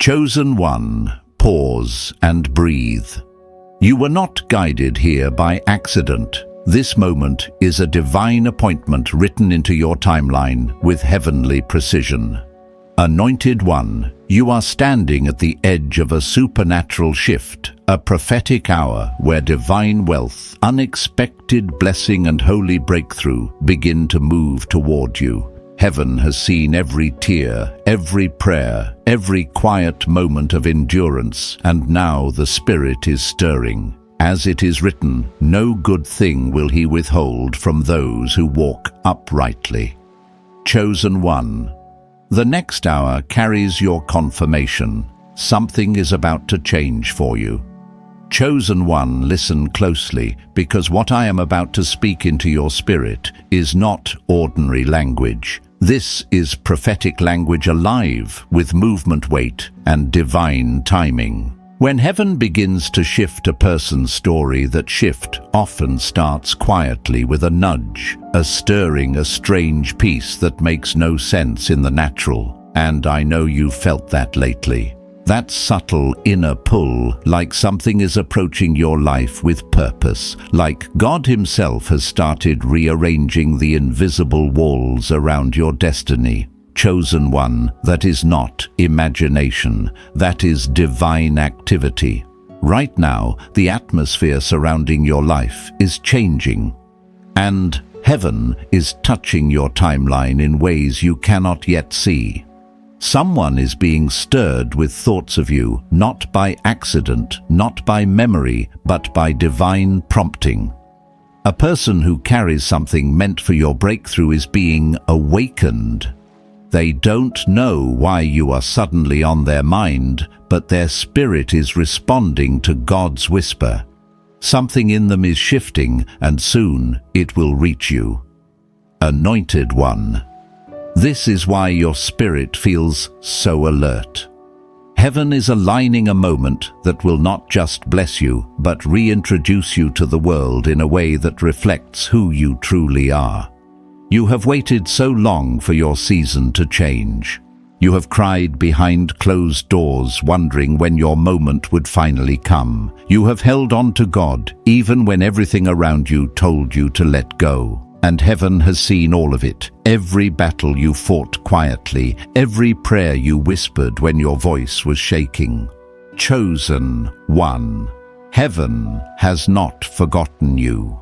Chosen one, pause and breathe. You were not guided here by accident. This moment is a divine appointment written into your timeline with heavenly precision. Anointed one, you are standing at the edge of a supernatural shift, a prophetic hour where divine wealth, unexpected blessing and holy breakthrough begin to move toward you. Heaven has seen every tear, every prayer, every quiet moment of endurance, and now the Spirit is stirring. As it is written, no good thing will he withhold from those who walk uprightly. Chosen one, the next hour carries your confirmation. Something is about to change for you. Chosen one, listen closely, because what I am about to speak into your spirit is not ordinary language. This is prophetic language alive with movement weight and divine timing. When heaven begins to shift a person's story, that shift often starts quietly with a nudge, a stirring, a strange peace that makes no sense in the natural. And I know you've felt that lately. That subtle inner pull, like something is approaching your life with purpose, like God Himself has started rearranging the invisible walls around your destiny. Chosen one, that is not imagination, that is divine activity. Right now, the atmosphere surrounding your life is changing, and heaven is touching your timeline in ways you cannot yet see. Someone is being stirred with thoughts of you, not by accident, not by memory, but by divine prompting. A person who carries something meant for your breakthrough is being awakened. They don't know why you are suddenly on their mind, but their spirit is responding to God's whisper. Something in them is shifting, and soon it will reach you. Anointed one. This is why your spirit feels so alert. Heaven is aligning a moment that will not just bless you, but reintroduce you to the world in a way that reflects who you truly are. You have waited so long for your season to change. You have cried behind closed doors, wondering when your moment would finally come. You have held on to God, even when everything around you told you to let go. And heaven has seen all of it. Every battle you fought quietly, every prayer you whispered when your voice was shaking. Chosen one, heaven has not forgotten you.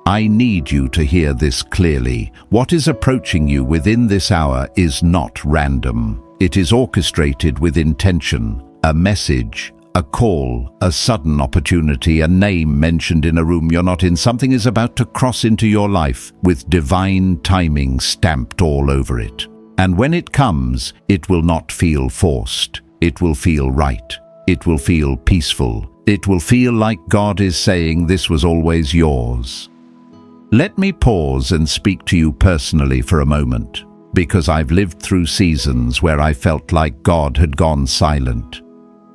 I need you to hear this clearly. What is approaching you within this hour is not random. It is orchestrated with intention, a message, a call, a sudden opportunity, a name mentioned in a room you're not in. Something is about to cross into your life with divine timing stamped all over it. And when it comes, it will not feel forced. It will feel right. It will feel peaceful. It will feel like God is saying, this was always yours. Let me pause and speak to you personally for a moment, because I've lived through seasons where I felt like God had gone silent,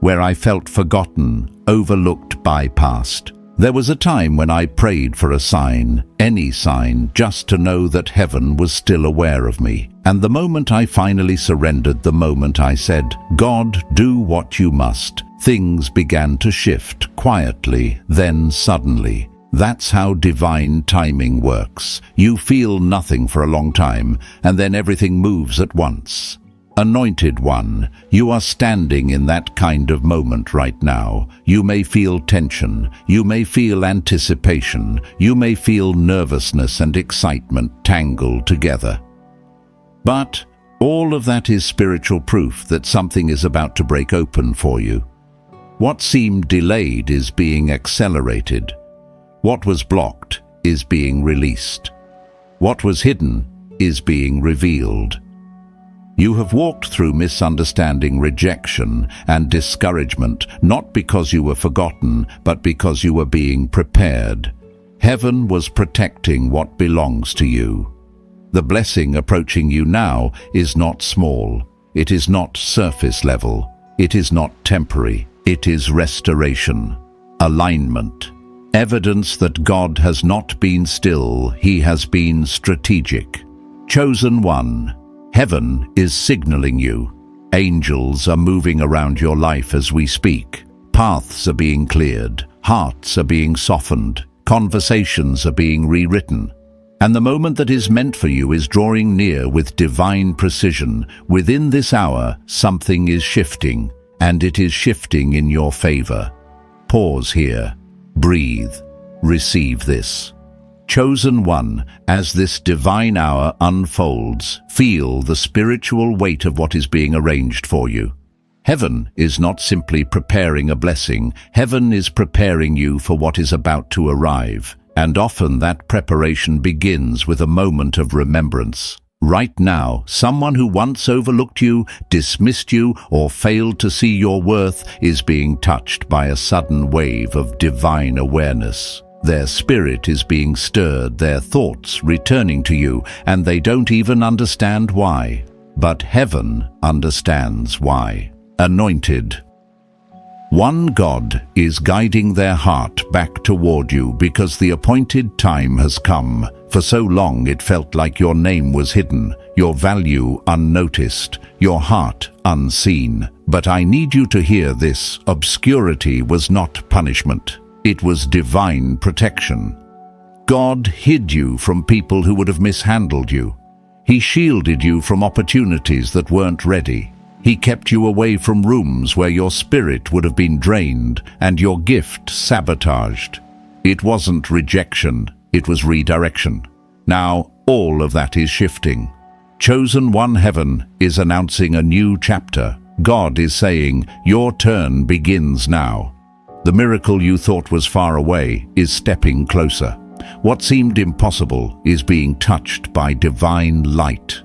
where I felt forgotten, overlooked, bypassed. There was a time when I prayed for a sign, any sign, just to know that heaven was still aware of me. And the moment I finally surrendered, the moment I said, God, do what you must, things began to shift quietly, then suddenly. That's how divine timing works. You feel nothing for a long time, and then everything moves at once. Anointed one, you are standing in that kind of moment right now. You may feel tension, you may feel anticipation, you may feel nervousness and excitement tangled together. But all of that is spiritual proof that something is about to break open for you. What seemed delayed is being accelerated. What was blocked is being released. What was hidden is being revealed. You have walked through misunderstanding, rejection, and discouragement, not because you were forgotten, but because you were being prepared. Heaven was protecting what belongs to you. The blessing approaching you now is not small. It is not surface level. It is not temporary. It is restoration, alignment. Evidence that God has not been still, He has been strategic. Chosen one, heaven is signaling you. Angels are moving around your life as we speak. Paths are being cleared, hearts are being softened, conversations are being rewritten. And the moment that is meant for you is drawing near with divine precision. Within this hour, something is shifting, and it is shifting in your favor. Pause here. Breathe. Receive this. Chosen one, as this divine hour unfolds, feel the spiritual weight of what is being arranged for you. Heaven is not simply preparing a blessing. Heaven is preparing you for what is about to arrive. And often that preparation begins with a moment of remembrance. Right now, someone who once overlooked you, dismissed you, or failed to see your worth is being touched by a sudden wave of divine awareness. Their spirit is being stirred, their thoughts returning to you, and they don't even understand why. But heaven understands why. Anointed. One God is guiding their heart back toward you because the appointed time has come. For so long it felt like your name was hidden, your value unnoticed, your heart unseen. But I need you to hear this: obscurity was not punishment. It was divine protection. God hid you from people who would have mishandled you. He shielded you from opportunities that weren't ready. He kept you away from rooms where your spirit would have been drained and your gift sabotaged. It wasn't rejection, it was redirection. Now, all of that is shifting. Chosen One, heaven is announcing a new chapter. God is saying, your turn begins now. The miracle you thought was far away is stepping closer. What seemed impossible is being touched by divine light.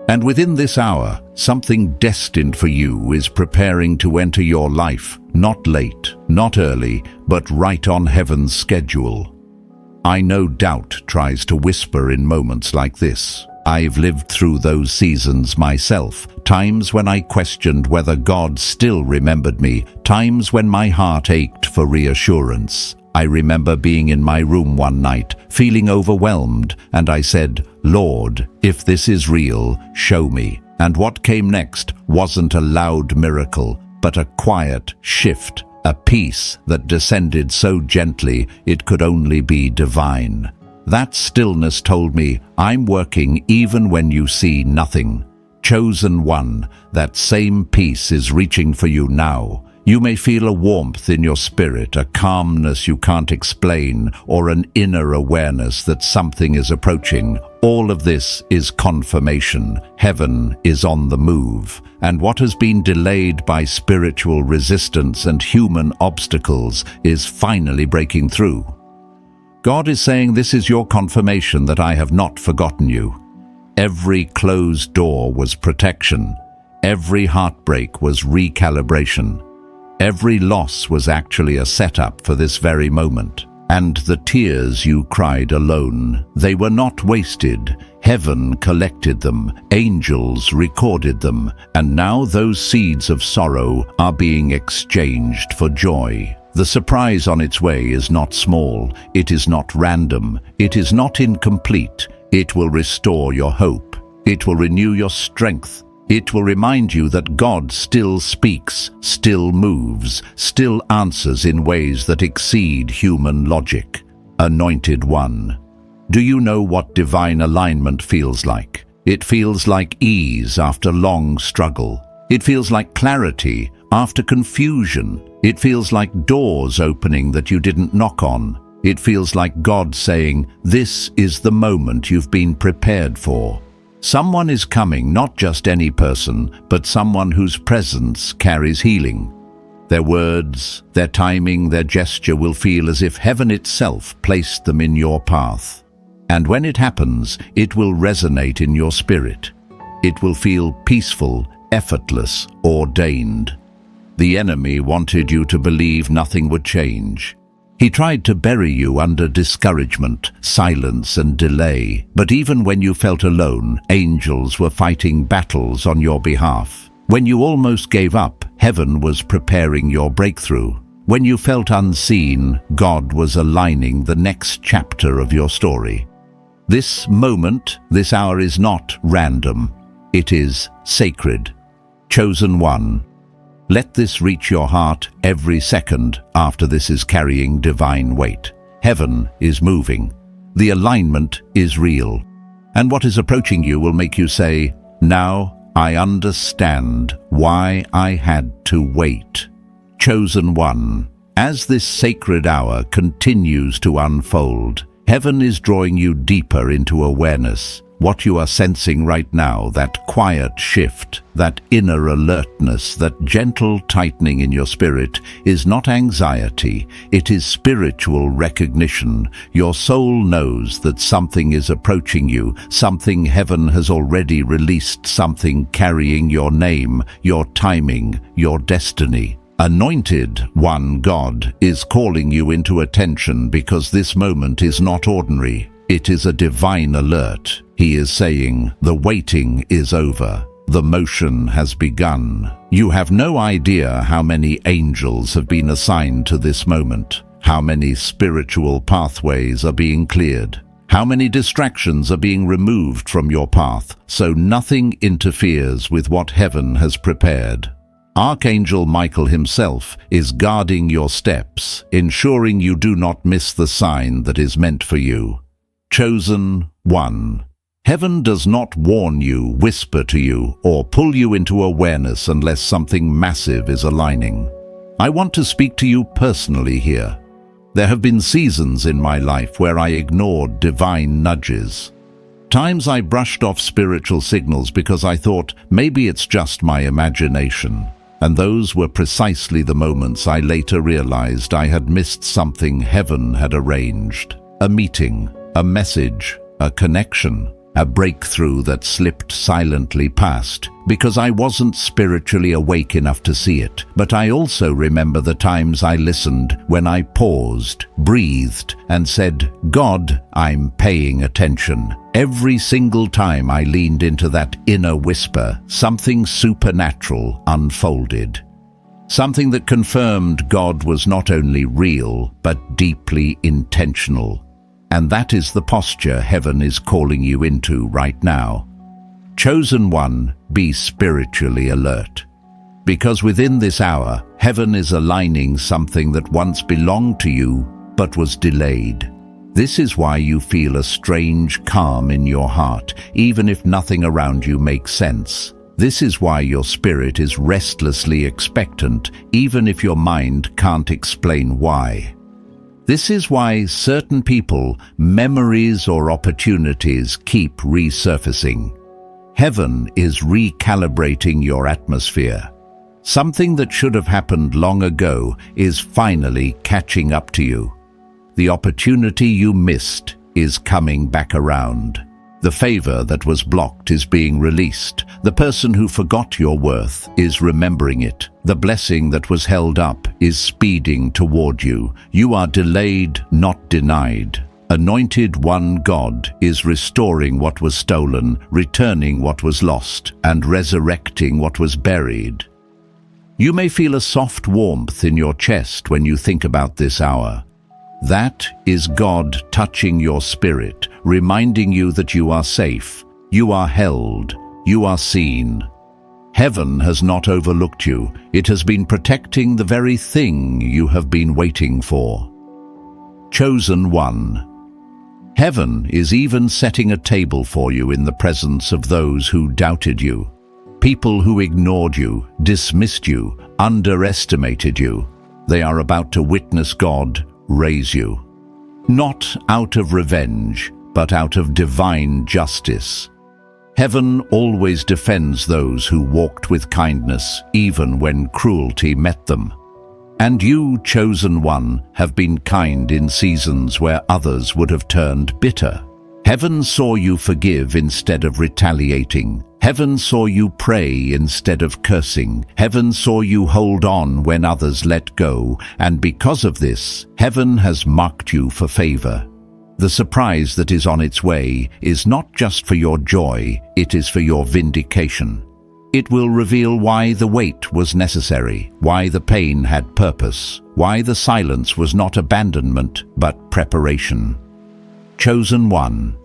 And within this hour, something destined for you is preparing to enter your life, not late, not early, but right on heaven's schedule. I know doubt tries to whisper in moments like this. I've lived through those seasons myself, times when I questioned whether God still remembered me, times when my heart ached for reassurance. I remember being in my room one night, feeling overwhelmed, and I said, Lord, if this is real, show me. And what came next wasn't a loud miracle, but a quiet shift, a peace that descended so gently it could only be divine. That stillness told me, I'm working even when you see nothing. Chosen One, that same peace is reaching for you now. You may feel a warmth in your spirit, a calmness you can't explain, or an inner awareness that something is approaching. All of this is confirmation. Heaven is on the move, and what has been delayed by spiritual resistance and human obstacles is finally breaking through. God is saying, this is your confirmation that I have not forgotten you. Every closed door was protection. Every heartbreak was recalibration. Every loss was actually a setup for this very moment. And the tears you cried alone, they were not wasted. Heaven collected them, angels recorded them, and now those seeds of sorrow are being exchanged for joy. The surprise on its way is not small, it is not random, it is not incomplete. It will restore your hope. It will renew your strength. It will remind you that God still speaks, still moves, still answers in ways that exceed human logic. Anointed One. Do you know what divine alignment feels like? It feels like ease after long struggle. It feels like clarity after confusion. It feels like doors opening that you didn't knock on. It feels like God saying, this is the moment you've been prepared for. Someone is coming, not just any person, but someone whose presence carries healing. Their words, their timing, their gesture will feel as if heaven itself placed them in your path. And when it happens, it will resonate in your spirit. It will feel peaceful, effortless, ordained. The enemy wanted you to believe nothing would change. He tried to bury you under discouragement, silence, and delay. But even when you felt alone, angels were fighting battles on your behalf. When you almost gave up, heaven was preparing your breakthrough. When you felt unseen, God was aligning the next chapter of your story. This moment, this hour is not random. It is sacred. Chosen one. Let this reach your heart every second after this is carrying divine weight. Heaven is moving. The alignment is real. And what is approaching you will make you say, "Now I understand why I had to wait." Chosen one. As this sacred hour continues to unfold, heaven is drawing you deeper into awareness. What you are sensing right now, that quiet shift, that inner alertness, that gentle tightening in your spirit, is not anxiety, it is spiritual recognition. Your soul knows that something is approaching you, something heaven has already released, something carrying your name, your timing, your destiny. Anointed One God is calling you into attention because this moment is not ordinary. It is a divine alert. He is saying, the waiting is over. The motion has begun. You have no idea how many angels have been assigned to this moment, how many spiritual pathways are being cleared, how many distractions are being removed from your path, so nothing interferes with what heaven has prepared. Archangel Michael himself is guarding your steps, ensuring you do not miss the sign that is meant for you. Chosen one. Heaven does not warn you, whisper to you, or pull you into awareness unless something massive is aligning. I want to speak to you personally here. There have been seasons in my life where I ignored divine nudges. Times I brushed off spiritual signals because I thought maybe it's just my imagination. And those were precisely the moments I later realized I had missed something heaven had arranged. A meeting, a message, a connection, a breakthrough that slipped silently past because I wasn't spiritually awake enough to see it. But I also remember the times I listened, when I paused, breathed, and said, "God, I'm paying attention." Every single time I leaned into that inner whisper, something supernatural unfolded. Something that confirmed God was not only real, but deeply intentional. And that is the posture heaven is calling you into right now. Chosen one, be spiritually alert. Because within this hour, heaven is aligning something that once belonged to you, but was delayed. This is why you feel a strange calm in your heart, even if nothing around you makes sense. This is why your spirit is restlessly expectant, even if your mind can't explain why. This is why certain people, memories or opportunities keep resurfacing. Heaven is recalibrating your atmosphere. Something that should have happened long ago is finally catching up to you. The opportunity you missed is coming back around. The favor that was blocked is being released. The person who forgot your worth is remembering it. The blessing that was held up is speeding toward you. You are delayed, not denied. Anointed One God is restoring what was stolen, returning what was lost, and resurrecting what was buried. You may feel a soft warmth in your chest when you think about this hour. That is God touching your spirit, reminding you that you are safe, you are held, you are seen. Heaven has not overlooked you. It has been protecting the very thing you have been waiting for. Chosen one. Heaven is even setting a table for you in the presence of those who doubted you. People who ignored you, dismissed you, underestimated you. They are about to witness God raise you. Not out of revenge, but out of divine justice. Heaven always defends those who walked with kindness, even when cruelty met them. And you, chosen one, have been kind in seasons where others would have turned bitter. Heaven saw you forgive instead of retaliating. Heaven saw you pray instead of cursing. Heaven saw you hold on when others let go, and because of this, heaven has marked you for favor. The surprise that is on its way is not just for your joy, it is for your vindication. It will reveal why the wait was necessary, why the pain had purpose, why the silence was not abandonment, but preparation. Chosen one.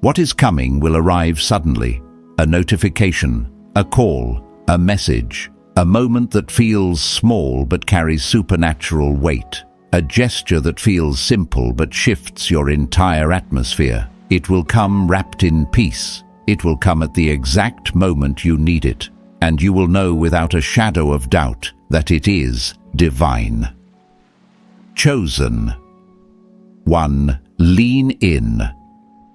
What is coming will arrive suddenly. A notification, a call, a message, a moment that feels small but carries supernatural weight, a gesture that feels simple but shifts your entire atmosphere. It will come wrapped in peace. It will come at the exact moment you need it, and you will know without a shadow of doubt that it is divine. Chosen. 1. Lean in,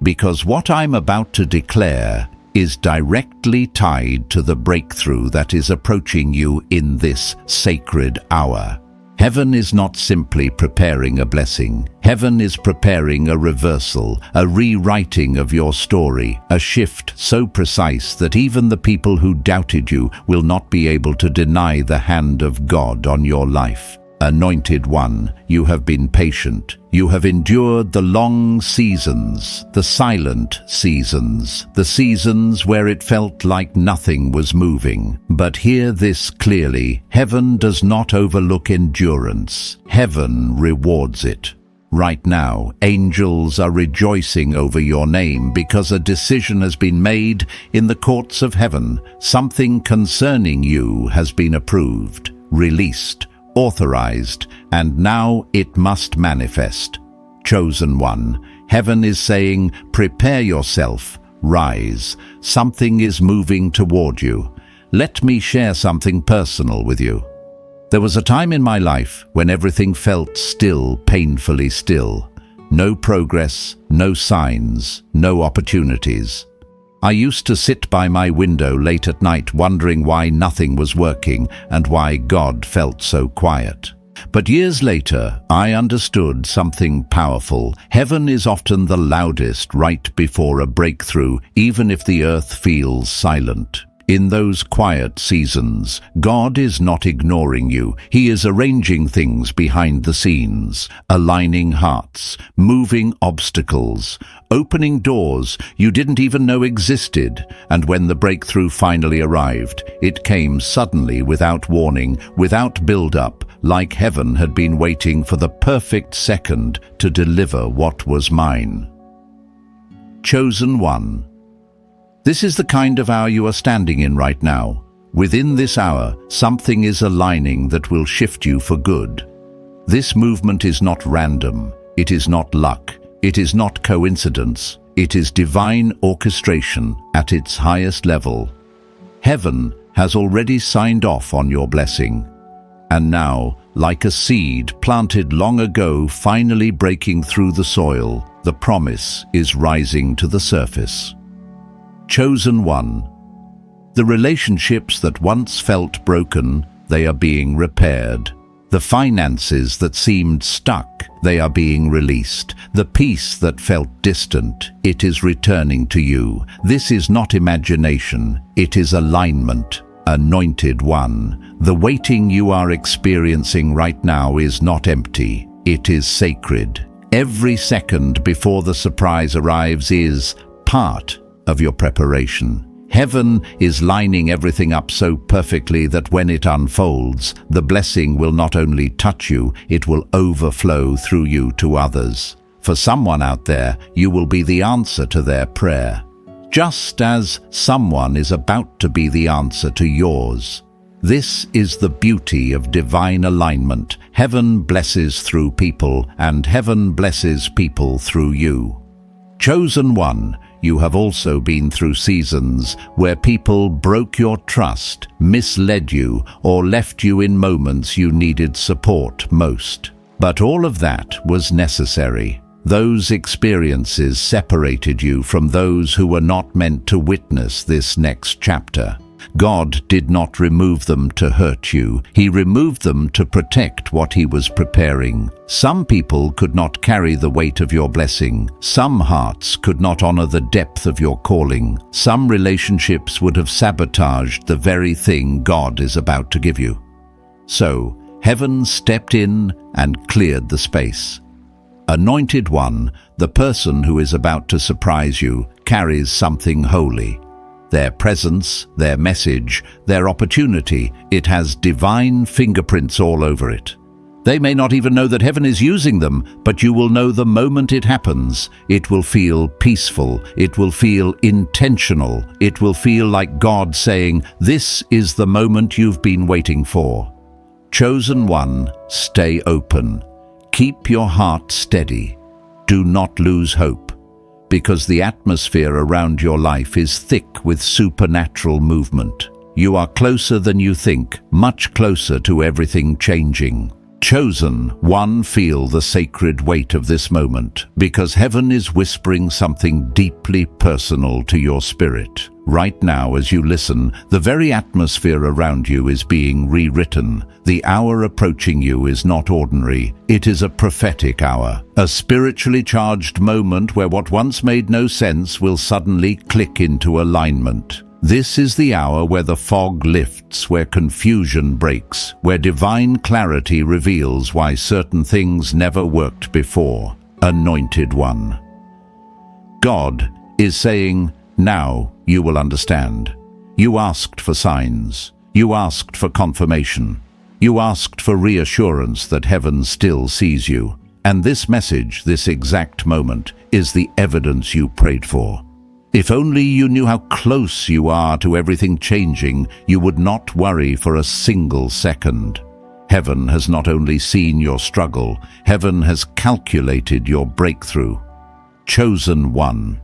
because what I'm about to declare is directly tied to the breakthrough that is approaching you in this sacred hour. Heaven is not simply preparing a blessing. Heaven is preparing a reversal, a rewriting of your story, a shift so precise that even the people who doubted you will not be able to deny the hand of God on your life. Anointed one, you have been patient. You have endured the long seasons, the silent seasons, the seasons where it felt like nothing was moving. But hear this clearly: heaven does not overlook endurance. Heaven rewards it. Right now, angels are rejoicing over your name because a decision has been made in the courts of heaven. Something concerning you has been approved, released, authorized, and now it must manifest. Chosen one, heaven is saying, prepare yourself, rise. Something is moving toward you. Let me share something personal with you. There was a time in my life when everything felt still, painfully still. No progress, no signs, no opportunities. I used to sit by my window late at night wondering why nothing was working and why God felt so quiet. But years later, I understood something powerful. Heaven is often the loudest right before a breakthrough, even if the earth feels silent. In those quiet seasons, God is not ignoring you. He is arranging things behind the scenes, aligning hearts, moving obstacles, opening doors you didn't even know existed. And when the breakthrough finally arrived, it came suddenly, without warning, without build-up, like heaven had been waiting for the perfect second to deliver what was mine. Chosen one. This is the kind of hour you are standing in right now. Within this hour, something is aligning that will shift you for good. This movement is not random. It is not luck. It is not coincidence. It is divine orchestration at its highest level. Heaven has already signed off on your blessing. And now, like a seed planted long ago finally breaking through the soil, the promise is rising to the surface. Chosen one. The relationships that once felt broken, they are being repaired. The finances that seemed stuck, they are being released. The peace that felt distant, it is returning to you. This is not imagination, it is alignment. Anointed one, the waiting you are experiencing right now is not empty, it is sacred. Every second before the surprise arrives is part of your preparation. Heaven is lining everything up so perfectly that when it unfolds, the blessing will not only touch you, it will overflow through you to others. For someone out there, you will be the answer to their prayer, just as someone is about to be the answer to yours. This is the beauty of divine alignment. Heaven blesses through people, and heaven blesses people through you. Chosen one, you have also been through seasons where people broke your trust, misled you, or left you in moments you needed support most. But all of that was necessary. Those experiences separated you from those who were not meant to witness this next chapter. God did not remove them to hurt you. He removed them to protect what He was preparing. Some people could not carry the weight of your blessing. Some hearts could not honor the depth of your calling. Some relationships would have sabotaged the very thing God is about to give you. So, heaven stepped in and cleared the space. Anointed one, the person who is about to surprise you, carries something holy. Their presence, their message, their opportunity, it has divine fingerprints all over it. They may not even know that heaven is using them, but you will know the moment it happens. It will feel peaceful. It will feel intentional. It will feel like God saying, "This is the moment you've been waiting for." Chosen one, stay open. Keep your heart steady. Do not lose hope, because the atmosphere around your life is thick with supernatural movement. You are closer than you think, much closer to everything changing. Chosen one, feel the sacred weight of this moment, because heaven is whispering something deeply personal to your spirit. Right now, as you listen, the very atmosphere around you is being rewritten. The hour approaching you is not ordinary. It is a prophetic hour, a spiritually charged moment where what once made no sense will suddenly click into alignment. This is the hour where the fog lifts, where confusion breaks, where divine clarity reveals why certain things never worked before. Anointed one. God is saying, now you will understand. You asked for signs. You asked for confirmation. You asked for reassurance that heaven still sees you. And this message, this exact moment, is the evidence you prayed for. If only you knew how close you are to everything changing, you would not worry for a single second. Heaven has not only seen your struggle, heaven has calculated your breakthrough. Chosen one.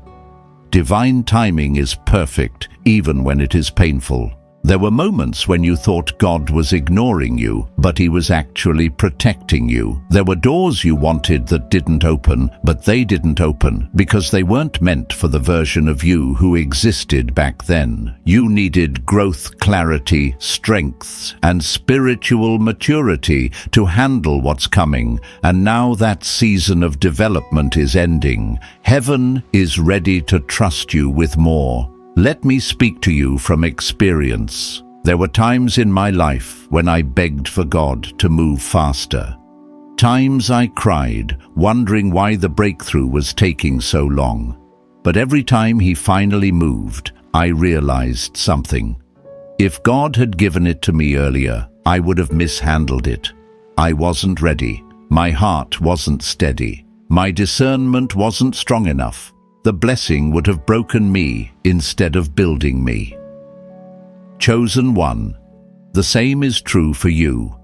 Divine timing is perfect, even when it is painful. There were moments when you thought God was ignoring you, but He was actually protecting you. There were doors you wanted that didn't open, but they didn't open because they weren't meant for the version of you who existed back then. You needed growth, clarity, strength, and spiritual maturity to handle what's coming, and now that season of development is ending. Heaven is ready to trust you with more. Let me speak to you from experience. There were times in my life when I begged for God to move faster. Times I cried, wondering why the breakthrough was taking so long. But every time He finally moved, I realized something. If God had given it to me earlier, I would have mishandled it. I wasn't ready. My heart wasn't steady. My discernment wasn't strong enough. The blessing would have broken me instead of building me. Chosen one, the same is true for you.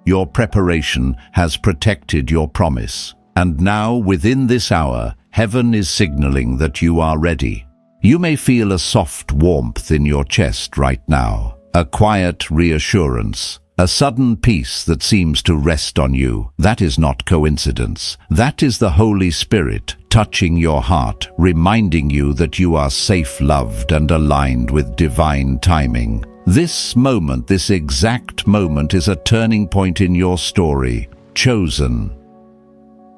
Your preparation has protected your promise, and now within this hour, heaven is signaling that you are ready. You may feel a soft warmth in your chest right now, a quiet reassurance, a sudden peace that seems to rest on you. That is not coincidence. That is the Holy Spirit touching your heart, reminding you that you are safe, loved, and aligned with divine timing. This moment, this exact moment, is a turning point in your story. Chosen.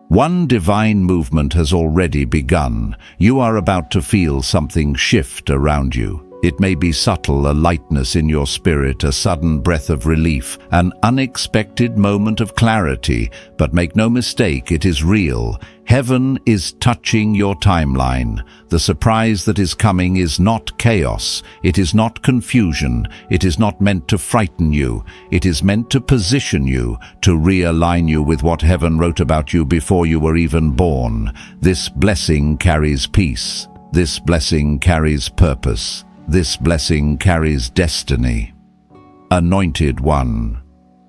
One divine movement has already begun. You are about to feel something shift around you. It may be subtle, a lightness in your spirit, a sudden breath of relief, an unexpected moment of clarity, but make no mistake, it is real. Heaven is touching your timeline. The surprise that is coming is not chaos. It is not confusion. It is not meant to frighten you. It is meant to position you, to realign you with what heaven wrote about you before you were even born. This blessing carries peace. This blessing carries purpose. This blessing carries destiny. Anointed one.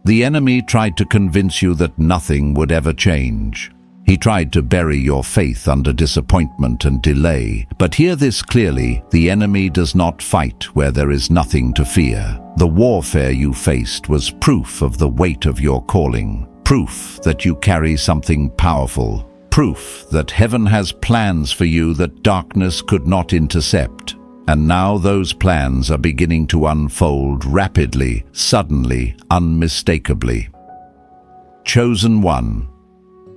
The enemy tried to convince you that nothing would ever change. He tried to bury your faith under disappointment and delay. But hear this clearly, the enemy does not fight where there is nothing to fear. The warfare you faced was proof of the weight of your calling, proof that you carry something powerful, proof that heaven has plans for you that darkness could not intercept. And now those plans are beginning to unfold rapidly, suddenly, unmistakably. Chosen one.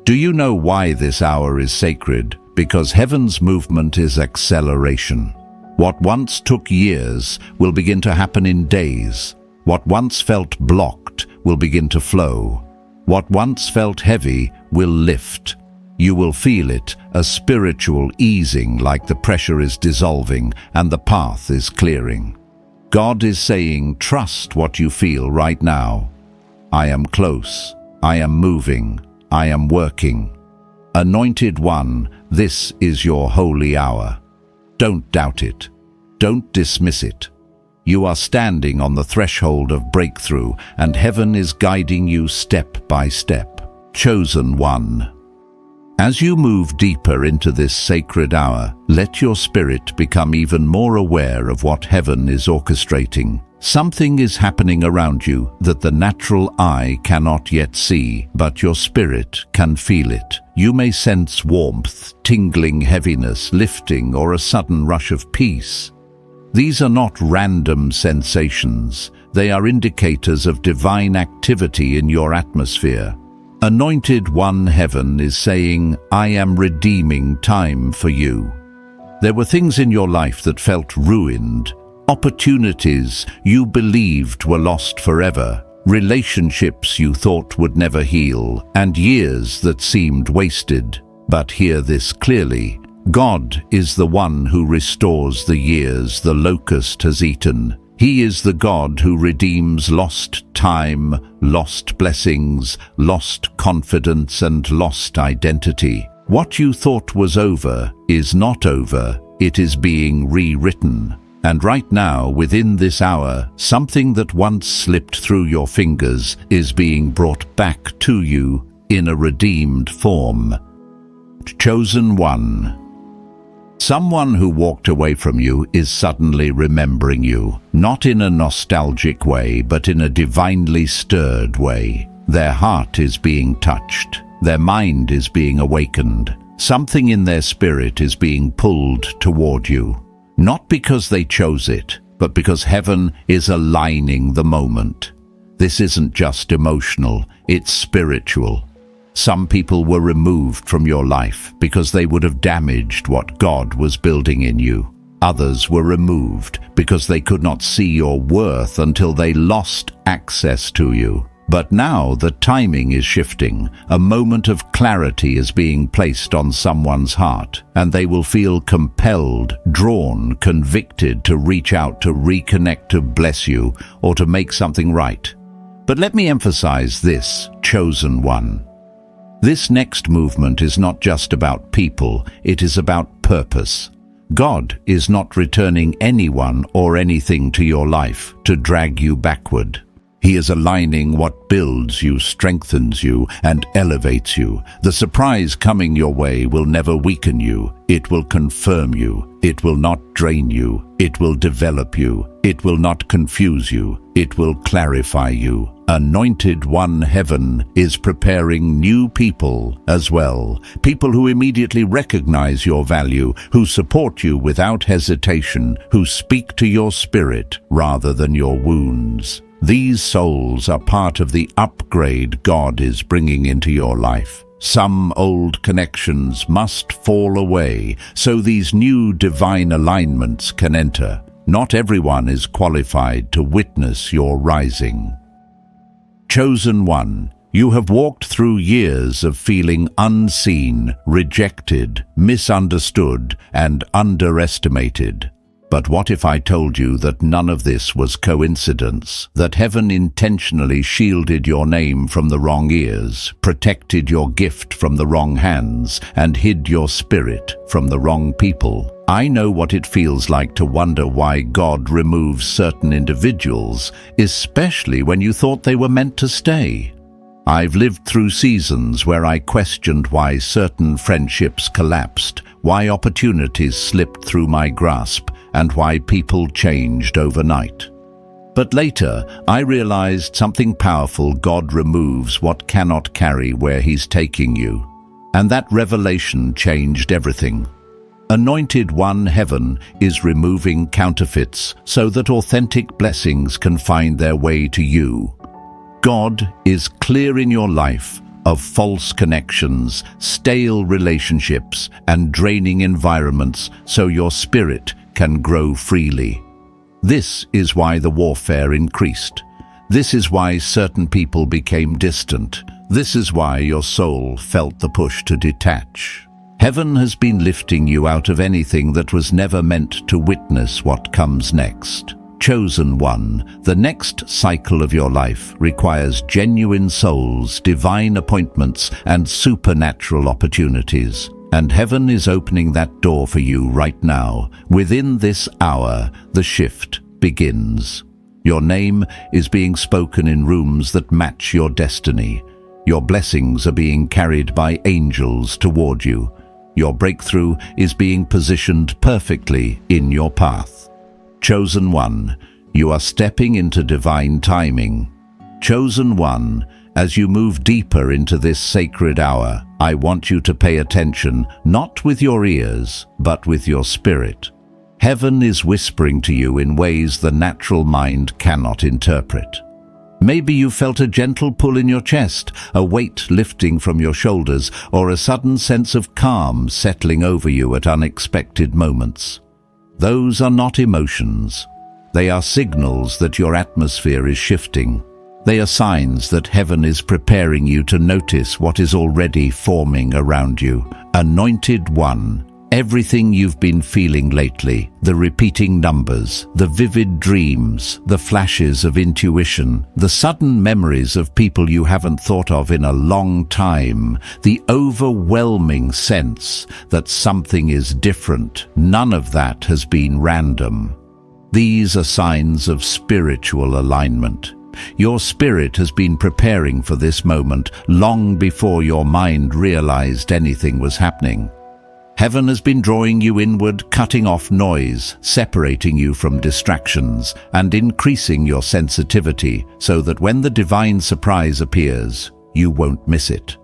Do you know why this hour is sacred? Because heaven's movement is acceleration. What once took years will begin to happen in days. What once felt blocked will begin to flow. What once felt heavy will lift. You will feel it, a spiritual easing, like the pressure is dissolving and the path is clearing. God is saying, trust what you feel right now. I am close. I am moving, I am working. Anointed One, this is your holy hour. Don't doubt it. Don't dismiss it. You are standing on the threshold of breakthrough, and heaven is guiding you step by step. Chosen One. As you move deeper into this sacred hour, let your spirit become even more aware of what heaven is orchestrating. Something is happening around you that the natural eye cannot yet see, but your spirit can feel it. You may sense warmth, tingling heaviness, lifting, or a sudden rush of peace. These are not random sensations. They are indicators of divine activity in your atmosphere. Anointed One, heaven is saying, I am redeeming time for you. There were things in your life that felt ruined, opportunities you believed were lost forever, relationships you thought would never heal, and years that seemed wasted. But hear this clearly. God is the one who restores the years the locust has eaten. He is the God who redeems lost time, lost blessings, lost confidence, and lost identity. What you thought was over is not over. It is being rewritten. And right now, within this hour, something that once slipped through your fingers is being brought back to you in a redeemed form. Chosen One. Someone who walked away from you is suddenly remembering you, not in a nostalgic way, but in a divinely stirred way. Their heart is being touched. Their mind is being awakened. Something in their spirit is being pulled toward you. Not because they chose it, but because heaven is aligning the moment. This isn't just emotional, it's spiritual. Some people were removed from your life because they would have damaged what God was building in you. Others were removed because they could not see your worth until they lost access to you. But now the timing is shifting. A moment of clarity is being placed on someone's heart, and they will feel compelled, drawn, convicted to reach out, to reconnect, to bless you, or to make something right. But let me emphasize this, Chosen One. This next movement is not just about people, it is about purpose. God is not returning anyone or anything to your life to drag you backward. He is aligning what builds you, strengthens you, and elevates you. The surprise coming your way will never weaken you. It will confirm you. It will not drain you. It will develop you. It will not confuse you. It will clarify you. Anointed One, heaven is preparing new people as well. People who immediately recognize your value, who support you without hesitation, who speak to your spirit rather than your wounds. These souls are part of the upgrade God is bringing into your life. Some old connections must fall away so these new divine alignments can enter. Not everyone is qualified to witness your rising. Chosen One, you have walked through years of feeling unseen, rejected, misunderstood, and underestimated. But what if I told you that none of this was coincidence, that heaven intentionally shielded your name from the wrong ears, protected your gift from the wrong hands, and hid your spirit from the wrong people? I know what it feels like to wonder why God removes certain individuals, especially when you thought they were meant to stay. I've lived through seasons where I questioned why certain friendships collapsed, why opportunities slipped through my grasp, and why people changed overnight. But later, I realized something powerful. God removes what cannot carry where He's taking you. And that revelation changed everything. Anointed One, heaven is removing counterfeits so that authentic blessings can find their way to you. God is clear in your life of false connections, stale relationships, and draining environments so your spirit can grow freely. This is why the warfare increased. This is why certain people became distant. This is why your soul felt the push to detach. Heaven has been lifting you out of anything that was never meant to witness what comes next. Chosen one, the next cycle of your life requires genuine souls, divine appointments, and supernatural opportunities. And heaven is opening that door for you right now. Within this hour, the shift begins. Your name is being spoken in rooms that match your destiny. Your blessings are being carried by angels toward you. Your breakthrough is being positioned perfectly in your path. Chosen one, you are stepping into divine timing. Chosen one, as you move deeper into this sacred hour, I want you to pay attention, not with your ears, but with your spirit. Heaven is whispering to you in ways the natural mind cannot interpret. Maybe you felt a gentle pull in your chest, a weight lifting from your shoulders, or a sudden sense of calm settling over you at unexpected moments. Those are not emotions. They are signals that your atmosphere is shifting. They are signs that heaven is preparing you to notice what is already forming around you. Anointed one, everything you've been feeling lately, the repeating numbers, the vivid dreams, the flashes of intuition, the sudden memories of people you haven't thought of in a long time, the overwhelming sense that something is different, none of that has been random. These are signs of spiritual alignment. Your spirit has been preparing for this moment long before your mind realized anything was happening. Heaven has been drawing you inward, cutting off noise, separating you from distractions, and increasing your sensitivity so that when the divine surprise appears, you won't miss it.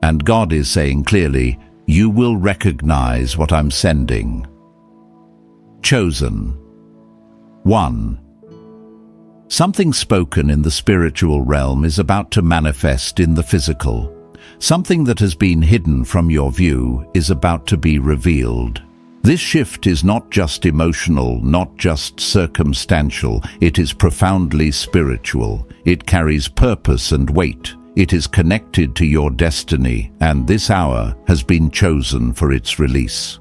And God is saying clearly, you will recognize what I'm sending. Chosen. 1. Something spoken in the spiritual realm is about to manifest in the physical. Something that has been hidden from your view is about to be revealed. This shift is not just emotional, not just circumstantial. It is profoundly spiritual. It carries purpose and weight. It is connected to your destiny, and this hour has been chosen for its release.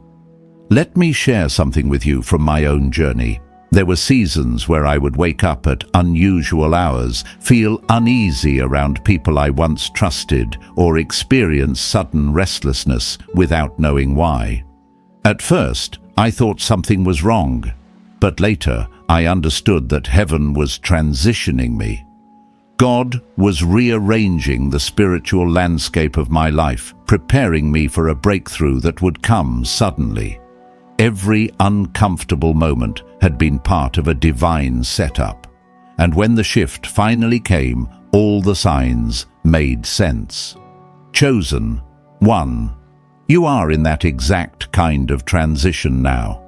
Let me share something with you from my own journey. There were seasons where I would wake up at unusual hours, feel uneasy around people I once trusted, or experience sudden restlessness without knowing why. At first, I thought something was wrong, but later I understood that heaven was transitioning me. God was rearranging the spiritual landscape of my life, preparing me for a breakthrough that would come suddenly. Every uncomfortable moment had been part of a divine setup. And when the shift finally came, all the signs made sense. Chosen. 1. You are in that exact kind of transition now.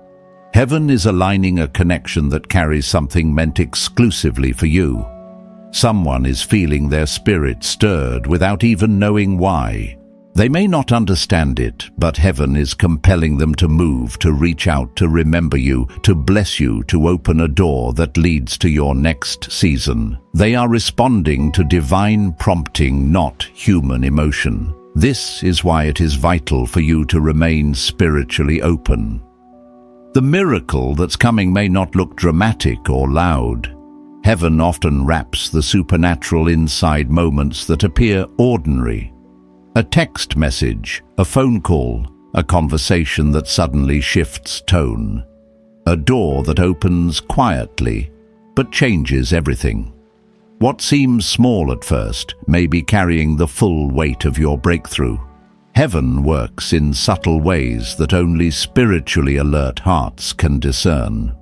Heaven is aligning a connection that carries something meant exclusively for you. Someone is feeling their spirit stirred without even knowing why. They may not understand it, but heaven is compelling them to move, to reach out, to remember you, to bless you, to open a door that leads to your next season. They are responding to divine prompting, not human emotion. This is why it is vital for you to remain spiritually open. The miracle that's coming may not look dramatic or loud. Heaven often wraps the supernatural inside moments that appear ordinary. A text message, a phone call, a conversation that suddenly shifts tone. A door that opens quietly, but changes everything. What seems small at first may be carrying the full weight of your breakthrough. Heaven works in subtle ways that only spiritually alert hearts can discern.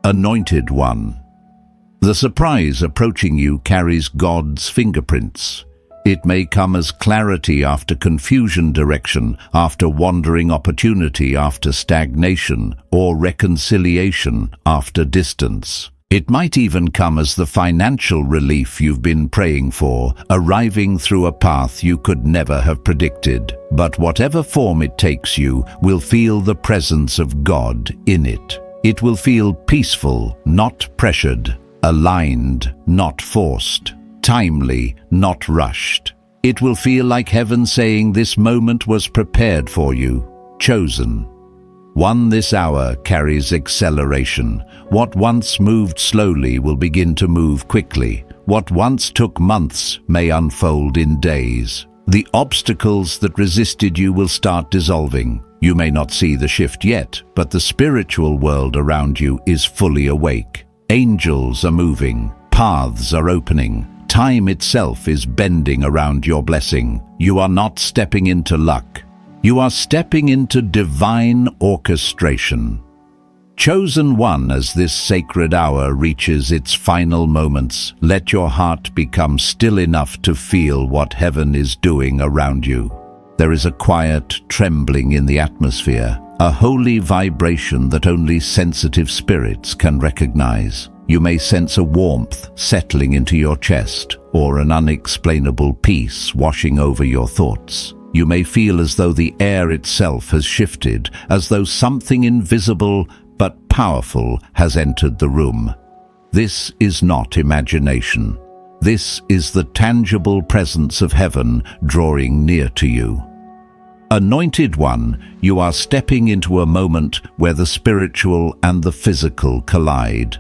Anointed one. The surprise approaching you carries God's fingerprints. It may come as clarity after confusion, direction after wandering, opportunity after stagnation, or reconciliation after distance. It might even come as the financial relief you've been praying for, arriving through a path you could never have predicted. But whatever form it takes, you will feel the presence of God in it. It will feel peaceful, not pressured, aligned, not forced, timely, not rushed. It will feel like heaven saying this moment was prepared for you, chosen. One this hour carries acceleration. What once moved slowly will begin to move quickly. What once took months may unfold in days. The obstacles that resisted you will start dissolving. You may not see the shift yet, but the spiritual world around you is fully awake. Angels are moving. Paths are opening. Time itself is bending around your blessing. You are not stepping into luck. You are stepping into divine orchestration. Chosen one, as this sacred hour reaches its final moments, let your heart become still enough to feel what heaven is doing around you. There is a quiet trembling in the atmosphere, a holy vibration that only sensitive spirits can recognize. You may sense a warmth settling into your chest, or an unexplainable peace washing over your thoughts. You may feel as though the air itself has shifted, as though something invisible but powerful has entered the room. This is not imagination. This is the tangible presence of heaven drawing near to you. Anointed one, you are stepping into a moment where the spiritual and the physical collide.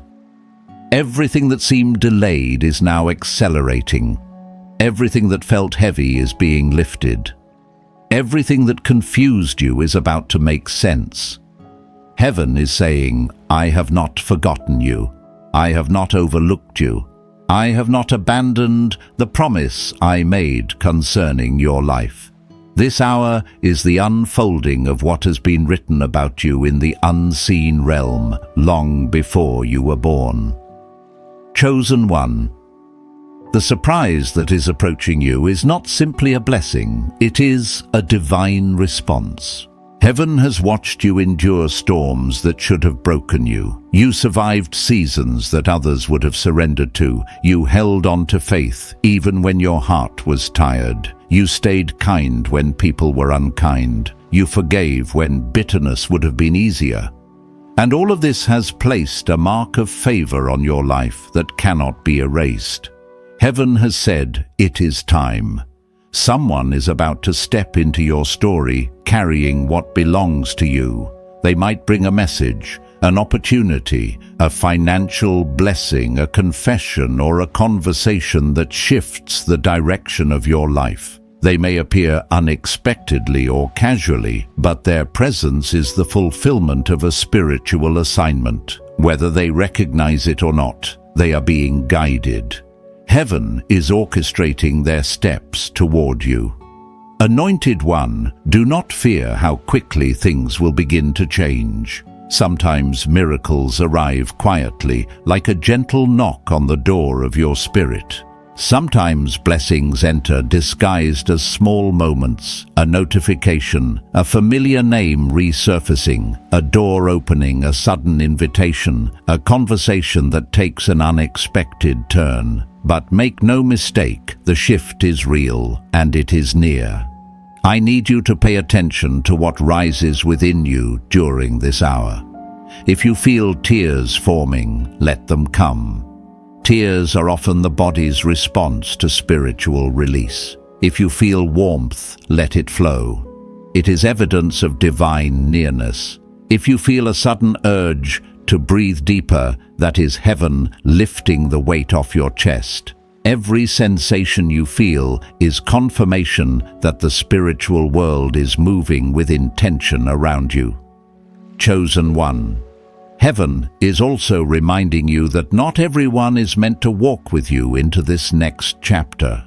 Everything that seemed delayed is now accelerating. Everything that felt heavy is being lifted. Everything that confused you is about to make sense. Heaven is saying, I have not forgotten you. I have not overlooked you. I have not abandoned the promise I made concerning your life. This hour is the unfolding of what has been written about you in the unseen realm long before you were born. Chosen one, the surprise that is approaching you is not simply a blessing, it is a divine response. Heaven has watched you endure storms that should have broken you. You survived seasons that others would have surrendered to. You held on to faith even when your heart was tired. You stayed kind when people were unkind. You forgave when bitterness would have been easier. And all of this has placed a mark of favor on your life that cannot be erased. Heaven has said, it is time. Someone is about to step into your story, carrying what belongs to you. They might bring a message, an opportunity, a financial blessing, a confession, or a conversation that shifts the direction of your life. They may appear unexpectedly or casually, but their presence is the fulfillment of a spiritual assignment. Whether they recognize it or not, they are being guided. Heaven is orchestrating their steps toward you. Anointed one, do not fear how quickly things will begin to change. Sometimes miracles arrive quietly, like a gentle knock on the door of your spirit. Sometimes blessings enter disguised as small moments, a notification, a familiar name resurfacing, a door opening, a sudden invitation, a conversation that takes an unexpected turn. But make no mistake, the shift is real and it is near. I need you to pay attention to what rises within you during this hour. If you feel tears forming, let them come. Tears are often the body's response to spiritual release. If you feel warmth, let it flow. It is evidence of divine nearness. If you feel a sudden urge to breathe deeper, that is heaven lifting the weight off your chest. Every sensation you feel is confirmation that the spiritual world is moving with intention around you. Chosen one. Heaven is also reminding you that not everyone is meant to walk with you into this next chapter.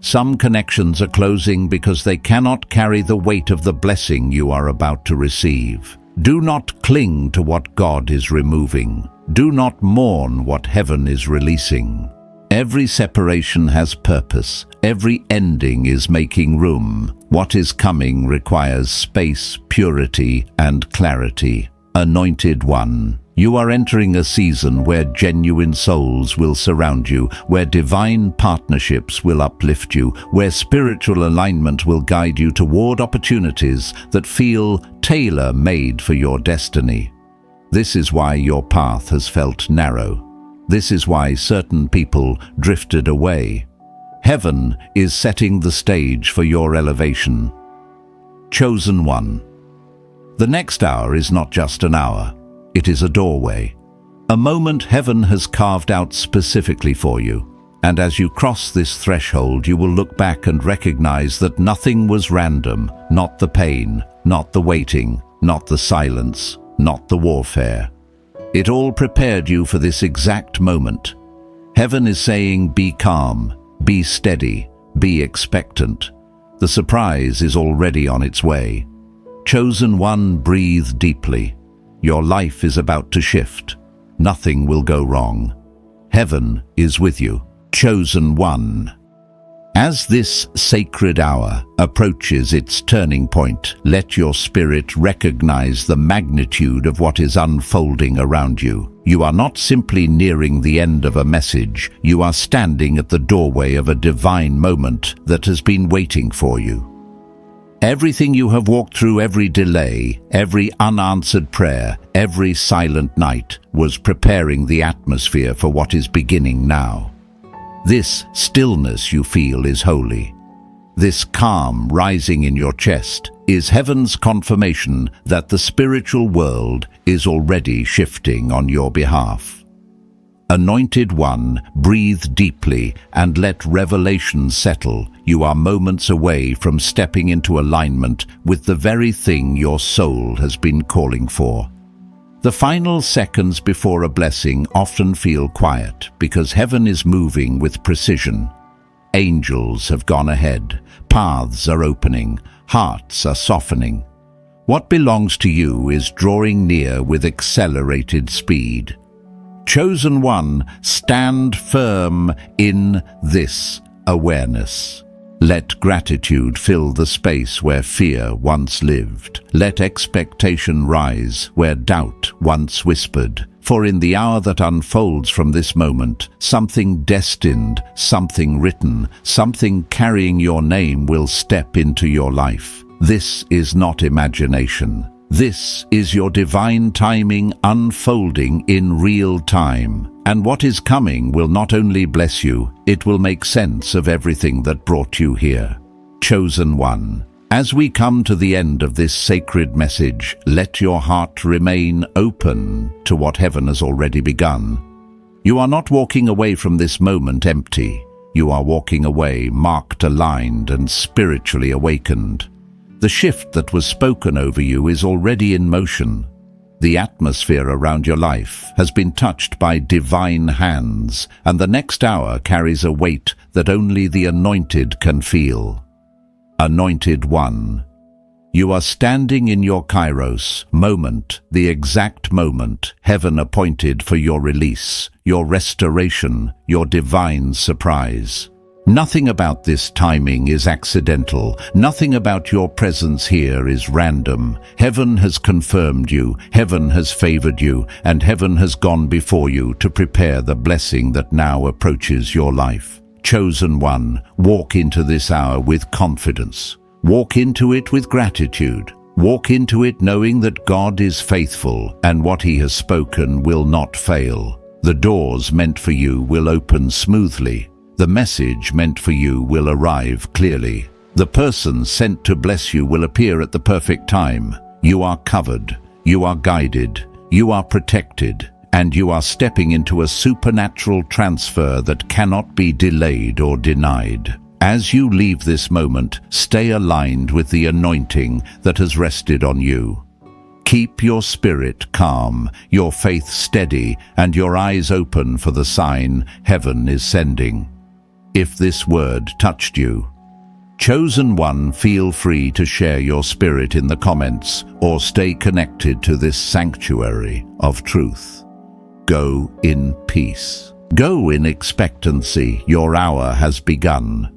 Some connections are closing because they cannot carry the weight of the blessing you are about to receive. Do not cling to what God is removing. Do not mourn what heaven is releasing. Every separation has purpose. Every ending is making room. What is coming requires space, purity, and clarity. Anointed one, you are entering a season where genuine souls will surround you, where divine partnerships will uplift you, where spiritual alignment will guide you toward opportunities that feel tailor-made for your destiny. This is why your path has felt narrow. This is why certain people drifted away. Heaven is setting the stage for your elevation. Chosen one. The next hour is not just an hour. It is a doorway. A moment heaven has carved out specifically for you. And as you cross this threshold, you will look back and recognize that nothing was random, not the pain, not the waiting, not the silence, not the warfare. It all prepared you for this exact moment. Heaven is saying, be calm, be steady, be expectant. The surprise is already on its way. Chosen one, breathe deeply. Your life is about to shift. Nothing will go wrong. Heaven is with you. Chosen one. As this sacred hour approaches its turning point, let your spirit recognize the magnitude of what is unfolding around you. You are not simply nearing the end of a message, you are standing at the doorway of a divine moment that has been waiting for you. Everything you have walked through, every delay, every unanswered prayer, every silent night, was preparing the atmosphere for what is beginning now. This stillness you feel is holy. This calm rising in your chest is heaven's confirmation that the spiritual world is already shifting on your behalf. Anointed one, breathe deeply and let revelation settle. You are moments away from stepping into alignment with the very thing your soul has been calling for. The final seconds before a blessing often feel quiet because heaven is moving with precision. Angels have gone ahead, paths are opening, hearts are softening. What belongs to you is drawing near with accelerated speed. Chosen one, stand firm in this awareness. Let gratitude fill the space where fear once lived. Let expectation rise where doubt once whispered. For in the hour that unfolds from this moment, something destined, something written, something carrying your name will step into your life. This is not imagination. This is your divine timing unfolding in real time. And what is coming will not only bless you, it will make sense of everything that brought you here. Chosen one, as we come to the end of this sacred message, let your heart remain open to what heaven has already begun. You are not walking away from this moment empty. You are walking away marked, aligned, and spiritually awakened. The shift that was spoken over you is already in motion. The atmosphere around your life has been touched by divine hands, and the next hour carries a weight that only the anointed can feel. Anointed one, you are standing in your kairos moment, the exact moment heaven appointed for your release, your restoration, your divine surprise. Nothing about this timing is accidental. Nothing about your presence here is random. Heaven has confirmed you, heaven has favored you, and heaven has gone before you to prepare the blessing that now approaches your life. Chosen one, walk into this hour with confidence. Walk into it with gratitude. Walk into it knowing that God is faithful and what He has spoken will not fail. The doors meant for you will open smoothly. The message meant for you will arrive clearly. The person sent to bless you will appear at the perfect time. You are covered, you are guided, you are protected, and you are stepping into a supernatural transfer that cannot be delayed or denied. As you leave this moment, stay aligned with the anointing that has rested on you. Keep your spirit calm, your faith steady, and your eyes open for the sign heaven is sending. If this word touched you, chosen one, feel free to share your spirit in the comments or stay connected to this sanctuary of truth. Go in peace. Go in expectancy. Your hour has begun.